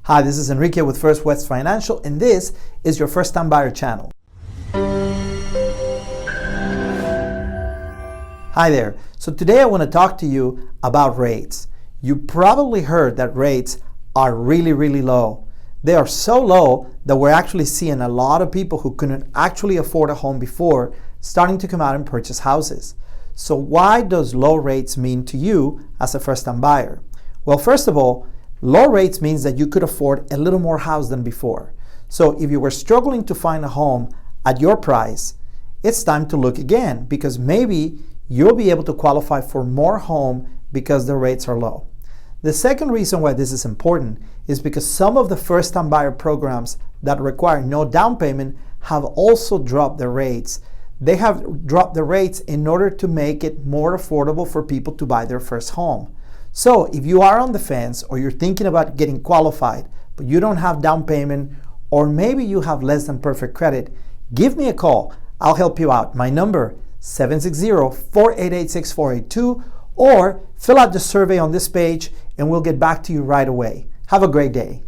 Hi, this is Enrique with First West Financial, and this is your First Time Buyer channel. Hi there. So today I want to talk to you about rates. You probably heard that rates are really low. They are so low that we're actually seeing a lot of people who couldn't actually afford a home before starting to come out and purchase houses. So why does low rates mean to you as a first-time buyer? Well, first of all, low rates means that you could afford a little more house than before. So if you were struggling to find a home at your price, it's time to look again, because maybe you'll be able to qualify for more home because the rates are low. The second reason why this is important is because some of the first-time buyer programs that require no down payment have also dropped the rates. They have dropped the rates in order to make it more affordable for people to buy their first home. So if you are on the fence, or you're thinking about getting qualified, but you don't have down payment, or maybe you have less than perfect credit, give me a call. I'll help you out. My number, 760-488-6482, or fill out the survey on this page and we'll get back to you right away. Have a great day.